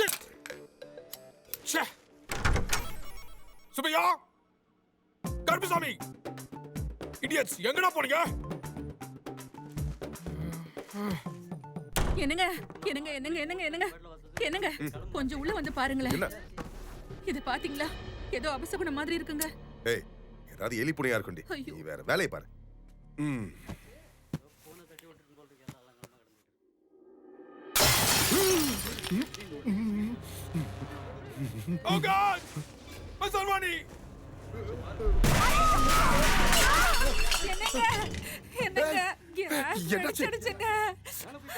Shit! ச்சே! Subbiah! Karuppusamy! Idiots! எங்கடா போனீங்க? என்னங்க கொஞ்சம் உள்ள வந்து பாருங்களேன். இது பாத்தீங்களா? ஏதோ அபசகுணம் மாதிரி இருக்குங்க. ஏய், ஏதாவது எலி புனையா இருக்குண்டி. நீ வேற வேலைய பாரு. Oh God! மசல்வாணி!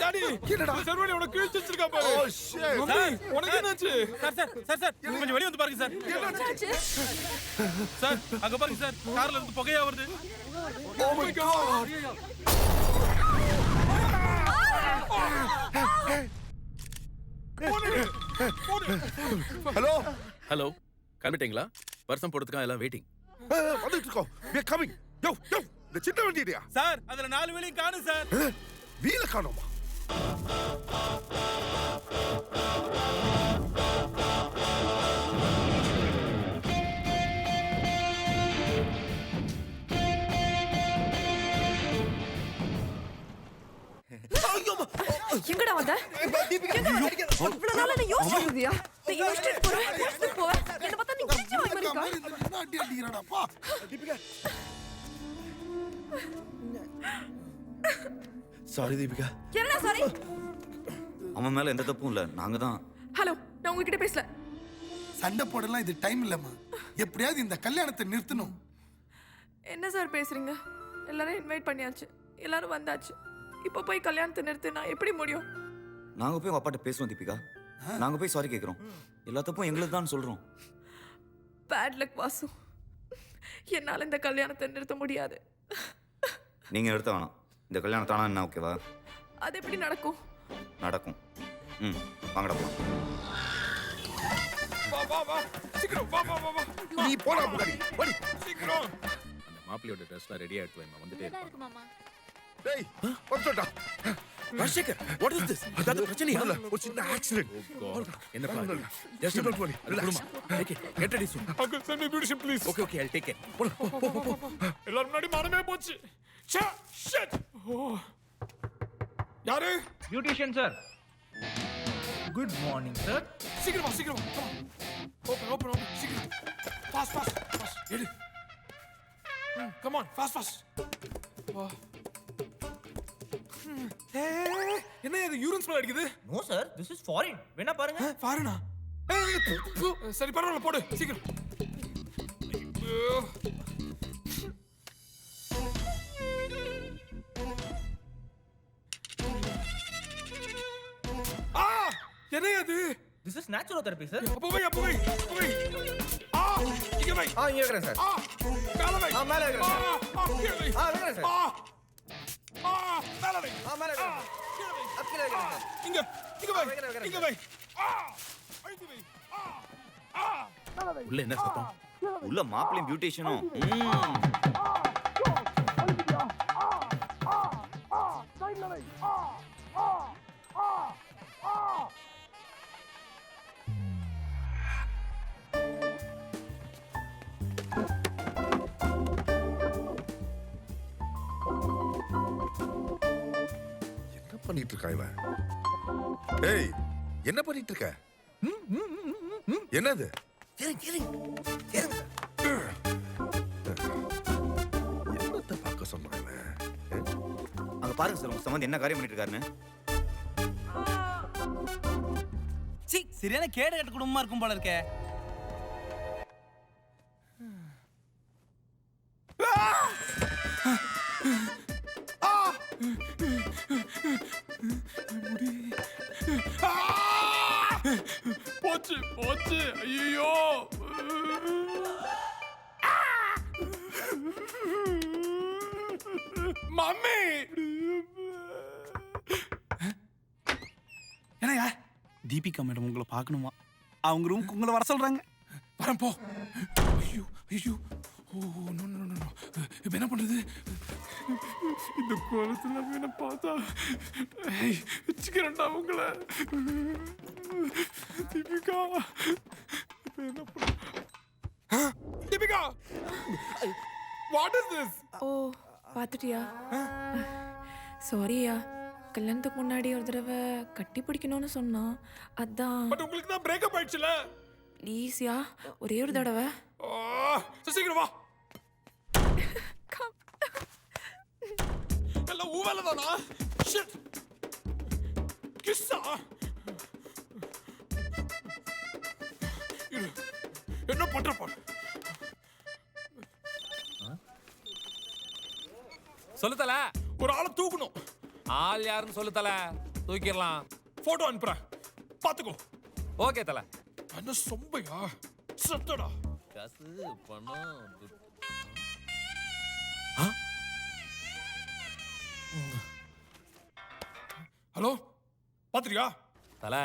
டாடி, என்னடா மசல்வாணி உனக்கு கிழிச்சு வச்சிருக்கா பாரு. Oh shit! உனக்கு என்னாச்சு? சார் கொஞ்சம் வெளிய வந்து பாருங்க சார். என்னாச்சு? சார் அங்க பாருங்க சார், கார்ல இருந்து புகையா வருது. Oh my God! Hello hello, கிளம்பிட்டீங்களா? வருஷம் போடுறதுக்காக எல்லாம் வெயிட்டிங். வந்துட்டு இருக்கோம். We are coming. யோ இந்த சின்ன வண்டியா? சார் அதுல 4 வீலையும் காணும் சார். வீல காணோமா? எங்கடா வந்த? இவ்வளவு நாளா நீ யோசிச்சுட்டு இருந்தியா? நீ யோசிச்சுட்டு போறேன். என்ன பார்த்தா நீ கிழிச்சு வாங்கி இருக்கா? அடி அடிங்கறாடாப்பா. தீபிகா. சாரி தீபிகா. என்னடா சாரி? அவன் மேல எந்த தப்பும் இல்ல, நாங்க தான். ஹலோ, நான் உங்ககிட்ட பேசல. சண்டை போடலாம் இது டைம் இல்லம்மா. எப்படியாவது இந்த கல்யாணத்தை நிறுத்தணும். என்ன சார் பேசுறீங்க? எல்லாரும் இன்வைட் பண்ணியாச்சு, எல்லாரும் வந்தாச்சு. இப்போ போய் கல்யாணத்தை நிறுத்து, நான் எப்படி முடியும்? நாங்க போய் அப்பாட்ட பேசுறோம் தீபிகா. நாங்க போய் சாரி கேக்குறோம். எல்லா தப்பும் எங்களுக்கு தான் சொல்றோம். பேட் லக் வாசு, என்னால இந்த கல்யாணத்தை நிறுத்த முடியாது. நீங்க நிறுத்த வேணாம். இந்த கல்யாணம் தானா என்ன ஓகேவா? அது எப்படி நடக்கும்? நடக்கும். வாங்கடா போலாம். வா சீக்கிரம் வா. நீ போடா முன்னாடி. வடி சீக்கிரம். அந்த மாப்பிளையோட ட்ரெஸ்லாம் ரெடி ஆயிட்டு வைமா, வந்துட்டே இருப்பாங்க. மாமா. டேய், வந்துடா. Rajasekar, what is this? அதாவது பிரச்சனையா? ஒரு சின்ன ஆக்சிடென்ட். என்ன plan? Just don't worry. Relax. Okay, get ready soon. Uncle, send me beautician, please. Okay, I'll take it. எல்லாரும் முன்னாடி மானமே போச்சு. ச்சே, shit. யாரு? Beautician sir. Good morning sir. சீக்கிரம் வா. Open. சீக்கிரம். Fast. எடு. Come on, fast. வா. என்ன இது யூரின் ஸ்மெல் அடிக்குது? No sir, this is foreign. வேணா பாருங்க. ஃபாரினா? சரி பரவாயில்ல, போடு சீக்கிரம். ஐயோ. என்ன இது? This is natural therapy sir. அப்போ வை. இங்க வை. இங்க வைக்கிறேன் சார். மேல வை. மேல வைக்கிறேன் சார். கீழ வை. வைக்கிறேன் சார். மேல வை. மேல வைக்கிறேன் சார். கீழ வைக்கிறேன் சார். இங்க வை. வைக்கிறேன். இங்க வை. அழுத்தி வை. உள்ள என்ன சத்தம்? உள்ள மாப்பிளையும் பியூட்டிஷியனும். என்ன பண்ணிட்டு இருக்கா இவன்? ஏய், என்ன பண்ணிட்டு இருக்க? என்னது? என்னத்த பார்க்க சொன்னான் இவன்? அங்க பாருங்க சார், உங்க சம்பந்தி என்ன காரியம் பண்ணிட்டு இருக்காருன்னு. சரியான கேடு கட்ட குடும்பமா இருக்கும் போல இருக்கே. போச்சு. ஐயோ. மம்மி. என்னையா? தீபிகா மேடம் உங்களை பார்க்கணுமா? அவங்க ரூமுக்கு உங்களை வர சொல்றாங்க. வரேன் போ. ஐயோ. Oh no. இப்ப என்ன பண்றது? இந்த கோலத்துல என்ன பார்த்தா வச்சுக்கிறேன்டா உங்களை. தீபிகா இப்போ என்ன பண்ண Deepika what is this oh பார்த்துட்டியா சாரியா கல்யாணத்துக்கு முன்னாடி ஒரு தடவை கட்டி பிடிக்கணும்னு சொன்னான் அதான் பட் உங்களுக்கு தான் பிரேக்கப் ஆயிடுச்சுல ப்ளீஸ்யா ஒரே ஒரு தடவை சீக்கிரம் வா எல்லாம் ஊவேல தானா ஷிட் கிஸ்ஸா என்ன பண்ற பாரு சொல்லு தல. ஒரு ஆளை தூக்கணும் ஆள் யாருன்னு சொல்லு தல. தூக்கிடலாம். போட்டோ அனுப்புறேன் பாத்துக்கோ ஓகே தல. என்ன சொம்பையா சத்தடா காசு பணம் ஹலோ பாத்திரியா தல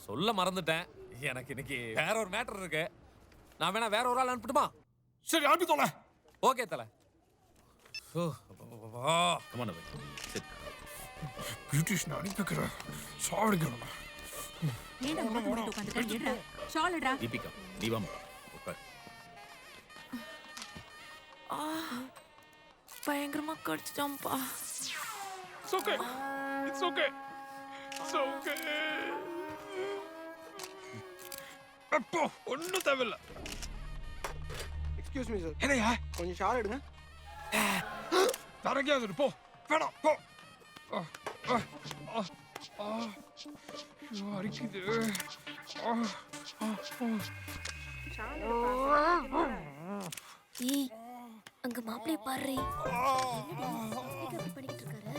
சொல்ல மறந்துட்டேன். எனக்கு இன்னைக்கு வேற ஒரு மேட்டர் இருக்கு. நான் வேணா வேற ஒரு ஆள் அனுப்பட்டுமா? சரி அனுப்பி தோல ஓகே தல. கமான் அவே சிட். பியூட்டிஷன் அனுப்பிக்கிறேன் சாவடிக்கிறேன் ஏண்டா உட்கார்ந்து உட்கார்ந்து ஏண்டா ஷால்டா தீபிகா நீ வாமா உட்கார். பயங்கரமா கடிச்சிட்டான்ப்பா It's okay. It's okay. It's okay. அப்போ ஒன்றும் தேவையில்ல. எக்ஸ்கியூஸ் மீ சார், என்னையா கொஞ்சம் ஷால் எடுங்க. தரங்கியாது போ வேணாம் போ ஐயோ அரிக்குது ஏய் அங்க மாப்பிளை பாரு பண்ணிட்டு இருக்காரு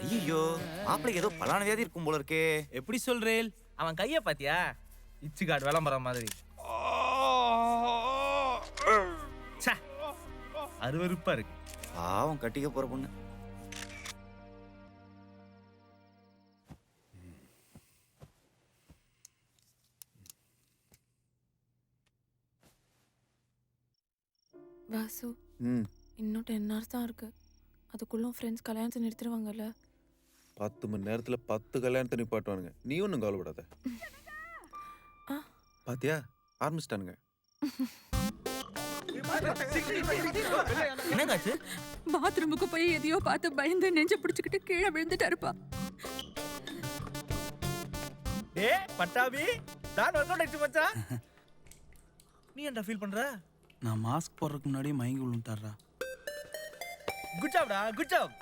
ஐயோ மாப்பிளைக்கு ஏதோ பலான வியாதி இருக்கும் போல இருக்கே. எப்படி சொல்றேன்? அவன் கைய பாத்தியா? இச்சு கார்டு விளம்பரம் மாதிரி. ச்சே, அருவருப்பா இருக்கு. பாவம் கட்டிக்க போற பொண்ணு. வாசு இன்னும் 10 hours தான் இருக்கு. அதுக்குள்ள ஃப்ரெண்ட்ஸ் கல்யாணத்தை நிறுத்திடுவாங்கல்ல. 10 மணி நேரத்துல 10 கல்யாணத்தை நிப்பாட்டுவானுங்க. நீ ஒன்றும் கவலைப்படாத. பாத்தியா ஆரம்பிச்சிட்டானுங்க. என்னங்காச்சு? பாத்ரூமுக்கு போய் எதையோ பார்த்து பயந்து நெஞ்ச பிடிச்சிக்கிட்டு கீழே விழுந்துட்டாருப்பா. டேய் பட்டாபி, நான் வர்க் அவுட் ஆச்சு மச்சான். நீ என்ன ஃபீல் பண்ற? நான் மாஸ்க் போடுறதுக்கு முன்னாடியே மயங்கி விழுந்துட்டாரா. குட் ஜாப்டா, குட் ஜாப்.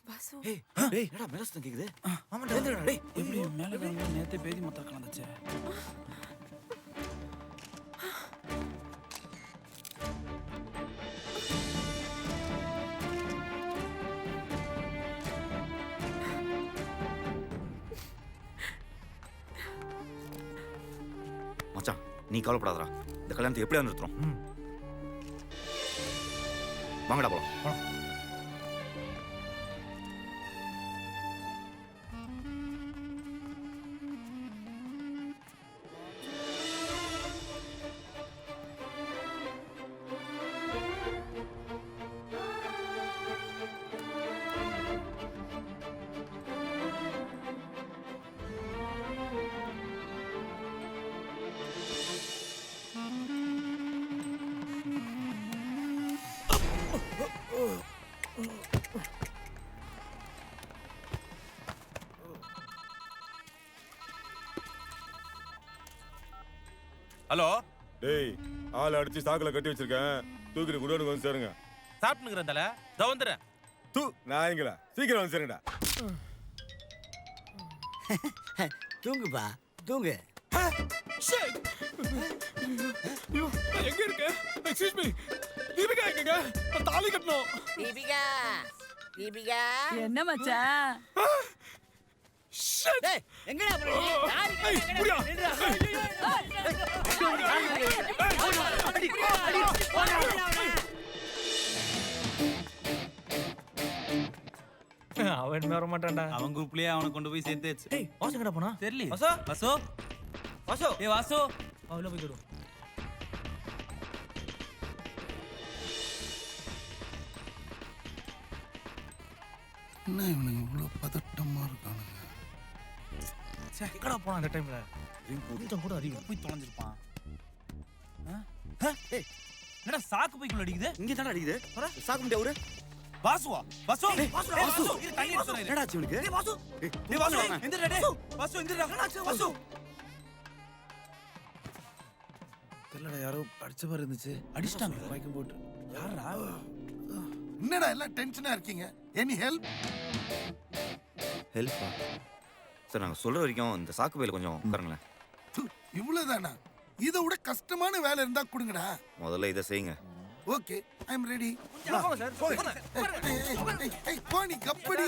வாசு ஏய் டேய் என்னடா மேல சத்தம் கேக்குது? ஆமாடா. எழுந்துடா டேய். எப்படி மேலே கிளம்பி நேற்று பேதி மொத்தம் கலந்துச்சு. மச்சான் நீ கவலைப்படாதடா. இந்த கல்யாணத்தை எப்படியா நிறுத்துறோம்? வாங்கடா போலாம். ஹலோ டேய் ஆள் அடிச்சு சாக்குல கட்டி வச்சிருக்கேன். தூக்கிட்டு குடோனுக்கு வந்து சேருங்க. சாப்பிட்டுக்கிறேன் தல. இதோ வந்துடுறேன். தூ நாயங்களா சீக்கிரம் வந்து சேருங்கடா. தூங்குப்பா தூங்கு Shit! ஐயோ, நான் எங்க இருக்கேன்? Excuse me. தீபிகா எங்கங்க? நான் தாலி கட்டணும். தீபிகா தீபிகா என்ன மச்சான் Shit! டேய் எங்கடா போற நீ யாரு ஏய், புரியா? அவன் வர மாட்டான்டா அவன் குரூப்லயே அவனை கொண்டு போய் சேர்த்தாச்சு. டேய் வாசு எங்கடா போனா தெரியல. வாசு வாசு வாசு ஏய் வாசு உள்ள போய் கேடு என்ன இவனுங்க இவ்வளவு பதட்டமா இருக்கானுங்க? எங்கடா போனா அந்த டைம்ல கொஞ்சம் கூட அதிகம் போய் தொலைஞ்சிருப்பான். ஏய் என்னடா சாக்கு பைக்குள்ள அடிக்குது? இங்கே தானே அடிக்குது சாக்க முடியாது அவரு வாசுவா வாசு வாசு வாசு. இரு தண்ணி எடுத்து வரேன். என்னடா ஆச்சு இவனுக்கு? டேய் வாசு ஏய், டேய் வாசு எந்திரடா டேய் வாசு எந்திரடா வாசு தெரியலடா யாரோ அடிச்ச மாதிரி இருந்துச்சு. அடிச்சிட்டாங்க மயக்கம் போட்டு. யாரா என்னடா எல்லாம் டென்ஷனா இருக்கீங்க? Any help? ஹெல்ப்பா சார் நாங்கள் சொல்கிற வரைக்கும் இந்த சாக்கு பையில கொஞ்சம் உட்காருங்களேன். இவ்வளவுதானா? இதை விட கஷ்டமான வேலை இருந்தா கொடுங்கடா. முதல்ல இதை செய்யுங்க. Okay I am ready. போங்க சார் போங்க போனி கப்படி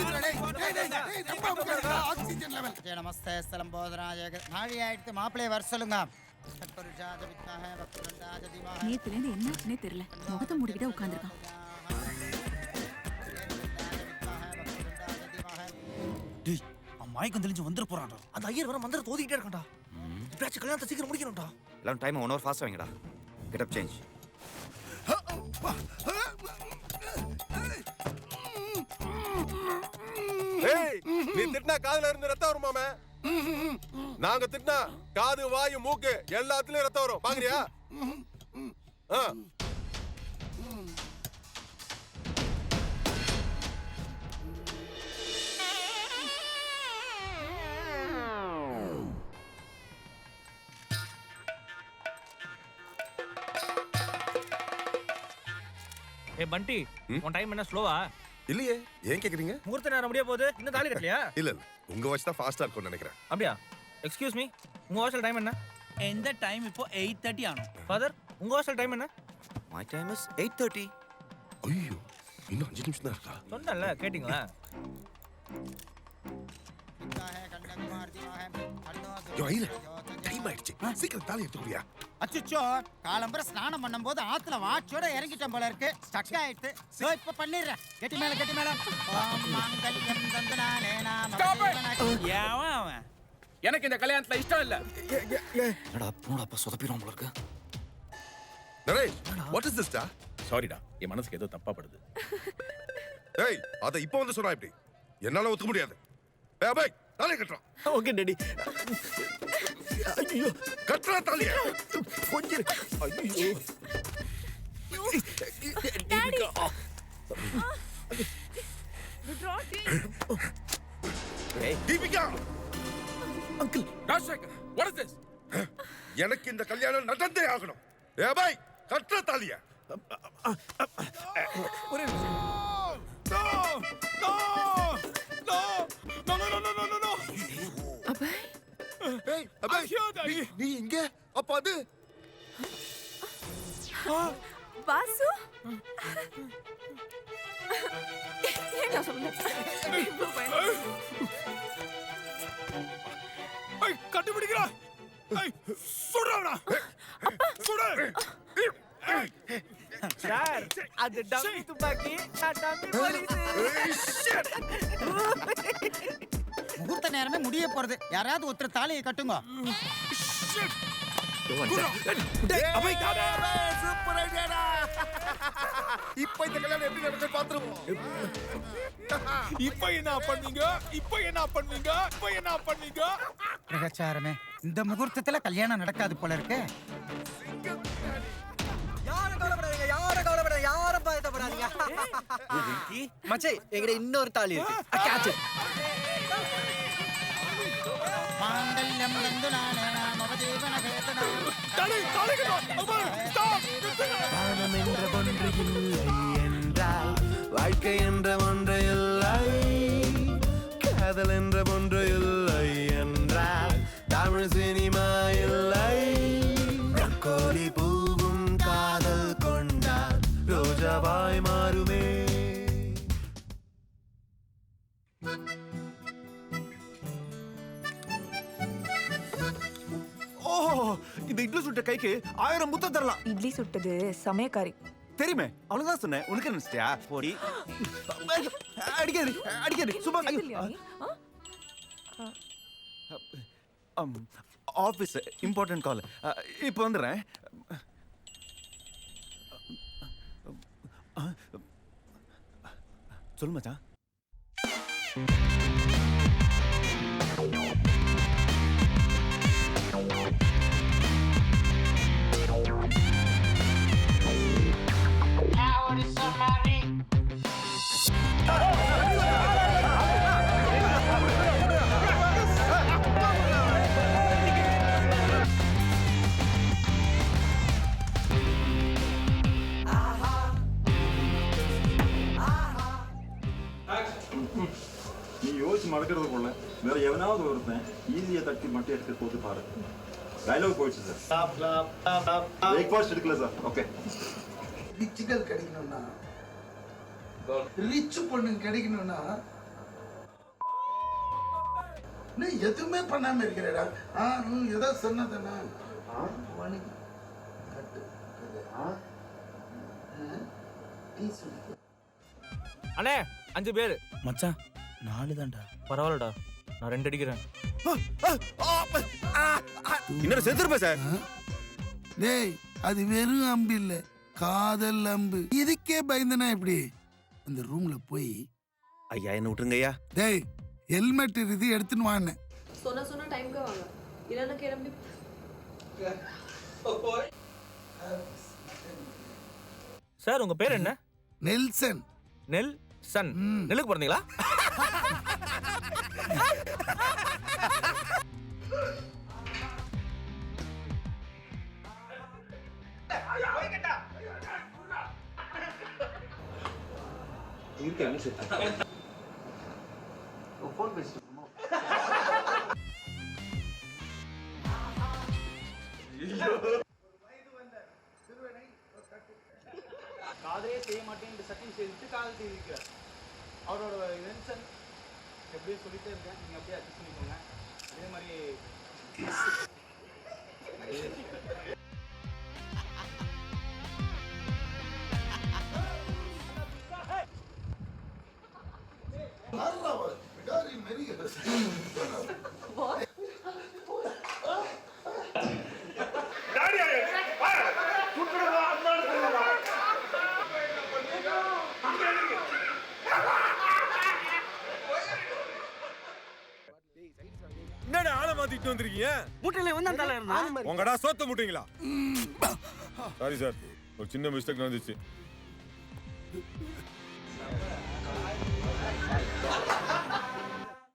ஆக்சிஜன் லெவல். நமஸ்தே ஸ்தலம்போதராஜ நாழியாயிடுத்து மாப்பிளைய வர சொல்லுங்க நேத்துல இருந்து என்ன ஆச்சுனே தெரியல முகத்தை மூடிக்கிட்டே உட்கார்ந்திருக்கான் டேய் அவன் மயக்கம் தெளிஞ்சு வந்துட போறான்டா. அந்த ஐயர் வர மந்திர தோதிக்கிட்டே இருக்கான்டா இப்பயாச்சும் கல்யாணத்தை சீக்கிரம் முடிக்கணும்டா எல்லாம் டைம் 1 hour ஃபாஸ்ட்டாக வைங்கடா. Get up change. ஏய் நீ திட்டினா காதுல இருந்து ரத்தம் வருமாமே. நாங்க திட்டினா காது வாயு மூக்கு எல்லாத்துலயும் ரத்தம் வரும் பாக்குறியா? ஏ பண்டி உன் டைம் என்ன ஸ்லோவா இல்லையே, ஏன் கேக்குறீங்க? முகூர்த்த நேரம் முடிய போகுது இன்னும் தாலி கட்டலையா இல்ல இல்ல, உங்க வாட்ச் தான் ஃபாஸ்டா இருக்கும்னு நினைக்கிறேன். அப்படியா எக்ஸ்கியூஸ் மீ உங்க ஹாஸ்டல் டைம் என்ன எந்த டைம் இப்போ 8:30 ஆனோம். ஃபாதர் உங்க ஹாஸ்டல் டைம் என்ன மை டைம் இஸ் 8:30. ஐயோ, இன்னும் 5 நிமிஷம் தான் இருக்கா? சொன்னல கேட்டிங்களா யோ ஐல, டைம் ஆயிடுச்சு. சீக்கிரம் தாலி எடுத்துக்கிறியா? அச்சோ காலம்பர ஸ்நானம் பண்ணும்போது ஆத்துல வாட்சோட இறங்கிட்டேன் போல இருக்கு ஸ்டக் ஆயிடுச்சு சோ இப்ப பண்ணிடுறேன் கெட்டி மேல ஓம் மங்கல்யம் தந்தனானே நாம ஏவன் அவன் எனக்கு இந்த கல்யாணத்துல இஷ்டம் இல்ல. என்னடா போடாப்பா சொதப்பிடும் போல இருக்கு. நரேஷ், வாட் இஸ் திஸ் டா? சாரிடா என் மனசுக்கு ஏதோ தப்பா படுது. ஏய், அத இப்போ வந்து சொன்னா இப்படி என்னால ஒத்துக்க முடியாது. ஏய் பை, தாலி கட்டறோம். ஓகே டாடி ஐயோ கட்டறா தாலிய. கொஞ்சம் ஐயோ daddy Deepika, uncle Rajasekhar what is this? எனக்கு இந்த கல்யாணம் நடந்தே ஆகணும். ஏய் பை, கட்டறா தாலிய. ஒரு No. அபய் ஏய், அபே, நீ இங்க? அப்ப அது வாசு என்ன சொல்லுங்க ஏய், கட்டி பிடிக்கிறா. ஏய், சுடுறா. சுடு. சார் அது டம்மி துப்பாக்கி நான் டம்மி போலீஸ் முகூர்த்த நேரமே முடிய போறது யாராவது ஒருத்தர் தாலியை கட்டுங்க சூப்பர் ஐடியாடா. இப்ப இந்த கல்யாணம் எப்படி நடந்து பாத்துருவோம். இப்ப என்ன பண்ணுவீங்க? பிரகச்சாரமே இந்த முகூர்த்தத்துல கல்யாணம் நடக்காது போல இருக்கு யாரும் பயப்படாதீங்க மச்சே எங்கட இன்னொரு தாலி இருக்கு மாங்கல்யம் தந்துனானே நாம ஜீவன வேதனா தாலி கட்டணும். ஸ்டாப். காலம் என்ற ஒன்று இல்லை என்றால் வாழ்க்கை என்ற ஒன்று இல்லை, காதல் என்ற ஒன்று இல்லை என்றால் தமிழ் சினி நிலவாய் மாறுமே. ஓஹோ, இந்த இட்லி சுட்ட கைக்கு 1000 முத்தம் தரலாம். இட்லி சுட்டது சமயக்காரி. தெரியுமே, அவனுதான் சொன்னேன். உனக்கு நினைச்சிட்டியா? போடி. அடிக்காது அடிக்காது சும்மா. இல்லையா நீ? Office important call. இப்போ வந்துடுறேன். சொல்லு மச்சான். நீ யோசிச்சு மறக்கிறது போல வேற எவனாவது ஒருத்தன் ஈஸியா தட்டி மட்டும் எடுத்து போட்டு பாரு. டயலாக் போயிடுச்சு சார். பிரேக்ஃபாஸ்ட் எடுக்கல சார். ஓகே. ரிச்சுகள் கிடைக்கணும்னா, ரிச் பொண்ணு கிடைக்கணும்னா நீ எதுவுமே பண்ணாம இருக்கிறடா. ஏதோ சொன்னதானே அண்ணே 5 பேர். மச்சான் 4 தான்டா. பரவாயில்லடா, நான் 2 அடிக்கிறேன். இன்னொரு செத்துருப்ப சார். டேய், அது வெறும் அம்பு இல்ல, காதல் அம்பு. இதுக்கே பயந்தனா எப்படி? அந்த ரூம்ல போய் ஐயா என்ன விட்டுருங்க ஐயா. டேய், ஹெல்மெட் இது எடுத்துன்னு வாங்க. சொன்ன டைம்க்கு வாங்க, இல்லைன்னா கிளம்பி. சார் உங்க பேர் என்ன? நெல்சன். நெல் சன். நெல்லுக்கு பிறந்தீங்களா? காதலே செய்ய மாட்டேன் என்று சத்தியம் செய்துட்டு காதல் செய்திருக்கிறார். அவரோட நெல்சன் எப்படியே சொல்லிட்டே இருக்கேன், நீங்க அப்படியே அட்ஜஸ்ட் பண்ணிக்கோங்க. அதே மாதிரி என்னடா ஆளை மாத்திட்டு வந்திருக்கீங்க? மூட்டையில வந்து அந்த இருந்தா உங்கடா சோத்த முட்டீங்களா? சாரி சார், ஒரு சின்ன மிஸ்டேக் நடந்துச்சு.